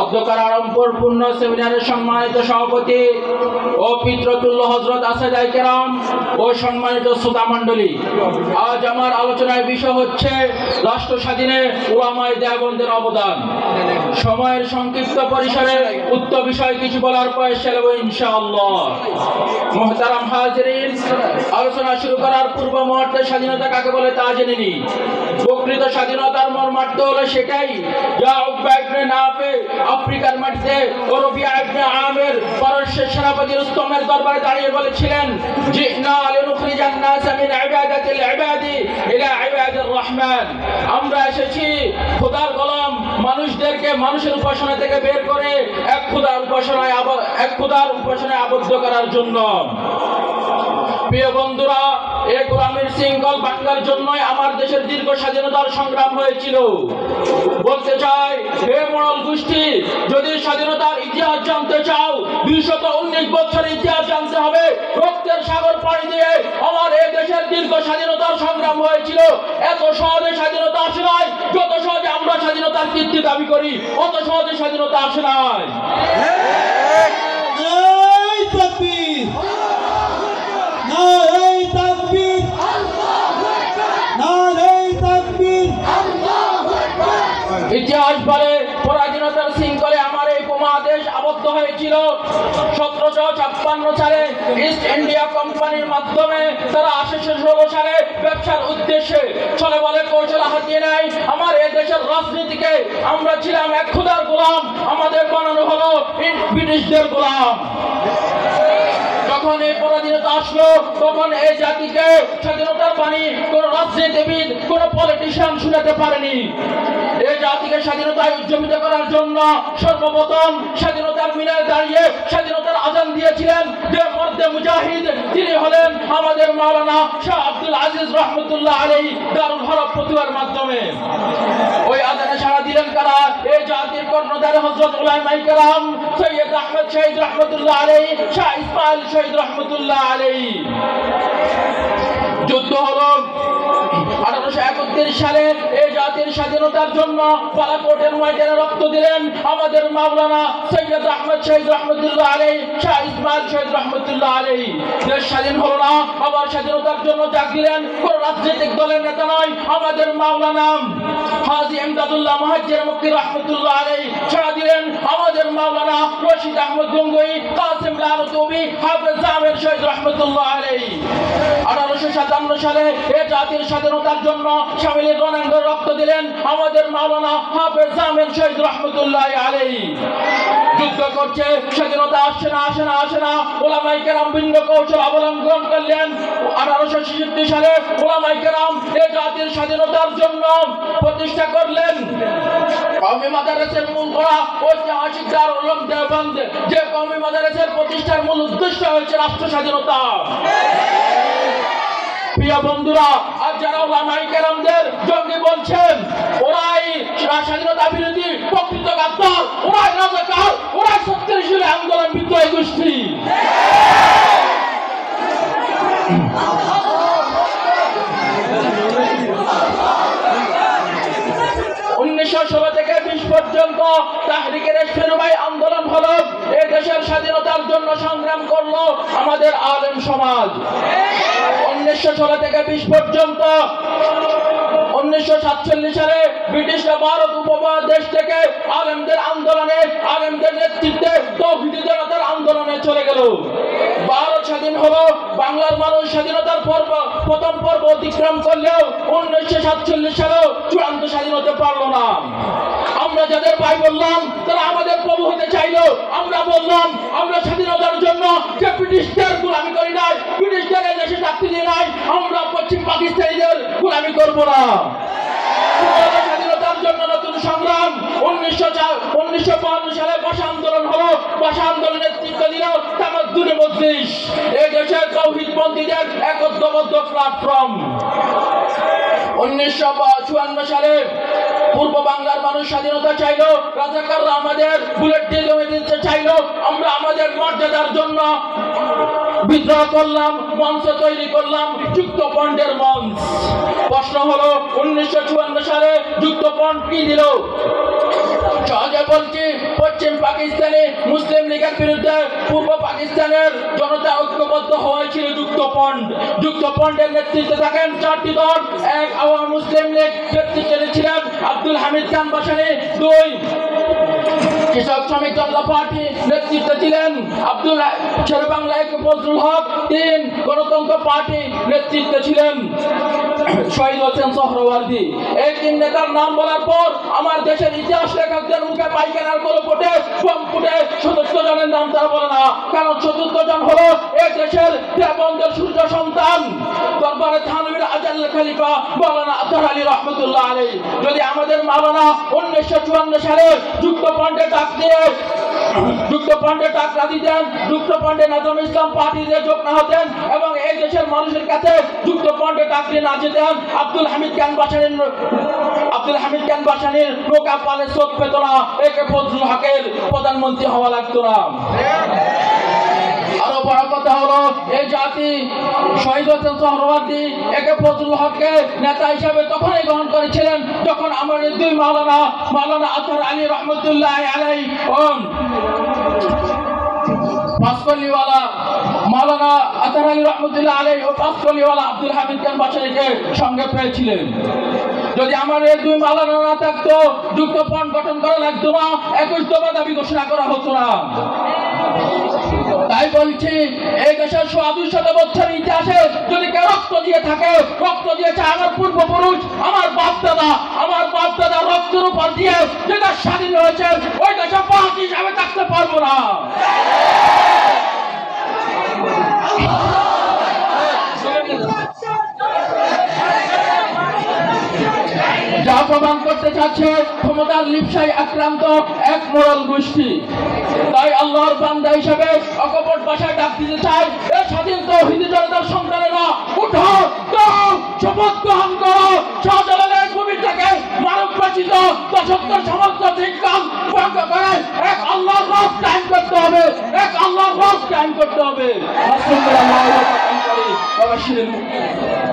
অধ্যক্ষার আড়ম্বরপূর্ণ সেমিনারের সম্মানিত সভাপতি ও পিতৃতুল্য হযরত আসাদায়ে কেরাম ও সম্মানিত শ্রোতা মণ্ডলী, আজ আমার আলোচনার বিষয় হচ্ছে রাষ্ট্র স্বাধীনে উলামায়ে দেওবন্দের অবদান। সময়ের সংক্ষিপ্ত পরিসরে উক্ত বিষয় কিছু বলার প্রয়াস করব ইনশাআল্লাহ। মুহতারাম হাজিরিন, আলোচনা শুরু করার পূর্ব মুহূর্তে স্বাধীনতা কাকে বলে তা জেনে নিই। প্রকৃত স্বাধীনতার মর্মার্থ হলো সেটাই যা উকবা ইবনে নাফি আফ্রিকার মাটিতে ও রবিয়া ইবনে আমির পারস্যের সেনাপতি রুস্তমের দরবারে দাঁড়িয়ে বলেছিলেন, জিনা লিনুখরিজান নাস মিন ইবাদাতিল ইবাদি ইলা ইবাদির রহমান। আমরা এসেছি খোদার গোলাম মানুষদেরকে মানুষের উপাসনা থেকে বের করে এক খোদার উপাসনায় আবদ্ধ করার জন্য। প্রিয় বন্ধুরা, এই গোলামীর শৃঙ্খল ভাঙার জন্যই আমার দেশের দীর্ঘ স্বাধীনতার সংগ্রাম হয়েছিল। বলতে চাই, হে মোড়ল গোষ্ঠী, যদি স্বাধীনতার ইতিহাস জানতে চাও 219 বছরের ইতিহাস জানতে হবে। রক্তের সাগর পাড়ি দিয়ে আমার এই দেশের দীর্ঘ স্বাধীনতার সংগ্রাম হয়েছিল। এত সহজে স্বাধীনতা আসে নাই, যত সহজে আমরা স্বাধীনতার কীর্তি দাবি করি অত সহজে স্বাধীনতা আসে নাই। ইতিহাস বলে পরাধীনতার শৃঙ্খলে আমার এই উপমহাদেশ আবদ্ধ হয়েছিল। 1756 সালে ইস্ট ইন্ডিয়া কোম্পানির মাধ্যমে তারা 1816 সালে ব্যবসার উদ্দেশ্যে চলে বলে কৌশল হাতিয়ে নেয় আমার এই দেশের রাজনীতিকে। আমরা ছিলাম এক খোদার গোলাম, আমাদের বানানো হলো ব্রিটিশদের গোলাম। যখন এই পরাধীনতা আসলো তখন এই জাতিকে স্বাধীনতার বাণী কোন রাজনীতিবিদ কোন পলিটিশিয়ান শুনাতে পারেনি। এই জাতিকে স্বাধীনতায় উজ্জীবিত করার জন্য সর্বপ্রথম স্বাধীনতার মিনারে দাঁড়িয়ে স্বাধীনতার আজান দিয়েছিলেন যে মর্দে মুজাহিদ, তিনি হলেন আমাদের মাওলানা শাহ আব্দুল আজিজ রহমতুল্লাহ আলাইহি দারুল হরফ ফতুয়ার মাধ্যমে। ওই আজানে সাড়া দিলেন কারা? এই জাতির কর্ণধার হযরত উলামায়ে কেরাম সৈয়দ আহমদ শহীদ রহমতুল্লাহ আলাইহি, শাহ ইসমাইল শহীদ রহমতুল্লাহ আলাইহি। যুদ্ধ হলো 1831 সালে। এই জাতির স্বাধীনতার জন্য বালাকোটের ময়দানে রক্ত দিলেন আমাদের মাওলানা সৈয়দ আহমদ শহীদ রহমতুল্লাহ আলাইহি, শাহ ইসমাইল শহীদ রহমতুল্লাহ আলাইহি। দেশ স্বাধীন হলো না, আবার স্বাধীনতার জন্য ডাক দিলেন কোন রাজনৈতিক দলের নেতা নয়, আমাদের মাওলানা হাজী ইমদাদুল্লাহ মুহাজ্জির মক্কি রহমতুল্লাহ আলাইহি। সাড়া দিলেন আমাদের মাওলানা রশিদ আহমদ গঙ্গোই, কাসিম লারতুবি, হাফেজ আমির শহীদ রহমতুল্লাহ আলাইহি। 1857 সালে এই জাতির স্বাধীনতার জন্য শামিলের রণাঙ্গনে রক্ত দিলেন আমাদের মাওলানা হাফেজ আমির শহীদ রহমতুল্লাহ আলাইহি। যুদ্ধ করছে, স্বাধীনতা আসছে না। উলামায়ে কেরাম ভিন্ন কৌশল অবলম্বন করলেন। 1866 সালে উলামায়ে কেরাম এই জাতির স্বাধীনতার জন্য প্রতিষ্ঠা করলেন কওমি মাদ্রাসার মূল করা ঐতিহাসিক দারুল উলুম দেওবন্দ। যে কওমি মাদ্রাসার প্রতিষ্ঠার মূল উদ্দেশ্য হচ্ছে রাষ্ট্র স্বাধীনতা। প্রিয় বন্ধুরা, আজ যারা উলামায়ে কেরামদের জঙ্গি বলছেন, ওরাই স্বাধীনতা বিরোধী প্রকৃত গাদ্দার, ওরাই রাজাকার, ওরাই সত্যিকারের আন্দোলন বিদ্রোহী গোষ্ঠী। 1916 থেকে 20 পর্যন্ত তাহরিকের ইশতেরাই আন্দোলন হলো। এই দেশের স্বাধীনতার জন্য সংগ্রাম করলো আমাদের আলেম সমাজ। 1916 থেকে 20 পর্যন্ত 1947 সালে ব্রিটিশরা ভারত উপমহাদেশ থেকে আলেমদের আন্দোলনে, আলেমদের নেতৃত্বে তৌহিদি জনতার আন্দোলনে চলে গেল। ভারত স্বাধীন হলো, বাংলার মানুষ স্বাধীনতার প্রথম পর্ব অতিক্রম করলেও 1947 সালেও চূড়ান্ত স্বাধীন হতে পারলো না। আমরা যাদের ভাই বললাম তারা আমাদের প্রভু হতে চাইলো। আমরা বললাম আমরা স্বাধীনতার জন্য যে ব্রিটিশদের গোলামি করি নাই, ব্রিটিশদের এই দেশে থাকতে দিই নাই, আমরা পশ্চিম পাকিস্তানিদের গোলামি করবো না। স্বাধীনতার জন্য নতুন সংগ্রাম। 1952 সালে ভাষা আন্দোলন হলো। ভাষা আন্দোলনের নেতৃত্ব দিল তামাদ্দুন মজলিস, এই দেশের তাওহীদপন্থীদের একতাবদ্ধ প্ল্যাটফর্ম। 1954 সালে পূর্ব বাংলার মানুষ স্বাধীনতা চাইলো, রাজাকাররা আমাদের বুলেট দিয়ে জমে দিতে চাইলো। আমরা আমাদের মর্যাদার জন্য বিদ্রোহ করলাম, মঞ্চ তৈরি করলাম যুক্তফ্রন্টের মঞ্চ। প্রশ্ন হলো 1954 সালে যুক্তফ্রন্ট কি দিল? সহজে বলছি, পশ্চিম পাকিস্তানে মুসলিম লীগের বিরুদ্ধে পূর্ব পাকিস্তানের জনতা ঐক্যবদ্ধ হয়েছিল যুক্তফ্রন্ট। যুক্তফ্রন্টের নেতৃত্বে থাকেন 4টি দল। 1 আওয়ামী মুসলিম লীগ, নেতৃত্বে ছিলেন আব্দুল হামিদ খান ভাসানী। 2 কৃষক শ্রমিক জনতা পার্টি, নেতৃত্বে ছিলেন শেরেবাংলা ফজলুল হক। 3 গণতন্ত্র পার্টি, নেতৃত্বে ছিলেন শহীদ হোসেন সোহরাওয়ার্দী। এই 3 নেতার নাম বলার পর আমার দেশের ইতিহাস লেখকদের মুখে পাইখানার গল্প ফুটে, কম ফুটে 74 জনের নাম তারা বলে না, কারণ 74 জন হলো এই দেশের দেবন্দের সূর্য সন্তান দরবারে থানবীর আজাল খলিফা মাওলানা আতহার আলী রহমতুল্লাহ আলাইহি। যদি আমাদের মাওলানা 1954 সালে যুক্তফ্রন্টে ডাক না দিতেন, যুক্তফ্রন্টে নাজমুল ইসলাম পার্টিতে যোগ না হতেন এবং এই দেশের মানুষের কাছে যুক্তফ্রন্টে ডাক দিয়ে না যেতেন, আব্দুল হামিদ খান ভাসানীর নৌকা পালে চোখ পেত না, একে ফজলুল হকের প্রধানমন্ত্রী হওয়া লাগতো না। আরো বড় কথা হলো, এই জাতি শহীদ হোসেন সোহরাওয়ার্দী একে ফজলুল হককে নেতা হিসাবে তখনই গ্রহণ করেছিলেন যখন আমাদের 2 মাওলানা আতহার আলী রহমতুল্লাহ আলাইহি পাঁচকলিওয়ালা মাওলানা আতহার আলী রহমতুল্লাহ আলাইহি ও পাঁচকলিওয়ালা আব্দুল হামিদ খান ভাসানীকে সঙ্গে পেয়েছিলেন। যদি আমার এই 2 মাওলানা না থাকতো, যুক্তফ্রন্ট গঠন করা লাগতো না, 21 দফা দাবি ঘোষণা করা হতো না। তাই বলছি, এই দেশের 200 বছর ইতিহাসে যদি কেউ রক্ত দিয়ে থাকে, রক্ত দিয়েছে আমার পূর্বপুরুষ, আমার বাপ দাদা রক্তের উপর দিয়ে যেটা স্বাধীন হয়েছে, ওই দেশে পাঁচ হিসাবে থাকতে পারবো না। যা প্রমাণ করতে চাচ্ছে ক্ষমতার লিপ্সায় আক্রান্ত এক মোড়ল গোষ্ঠী। তাই আল্লাহর বান্দা হিসেবে অকপট ভাষায় ডাক দিতে চাই, এই স্বাধীন তৌহিদি জনতার সন্তানেরা, উঠো, শপথ গ্রহণ করো, শাহজালালের ভূমি থেকে মানব রচিত দশত্তর সমস্ত বিজ্ঞান ভঙ্গ করে এক আল্লাহর রব কায়েম করতে হবে।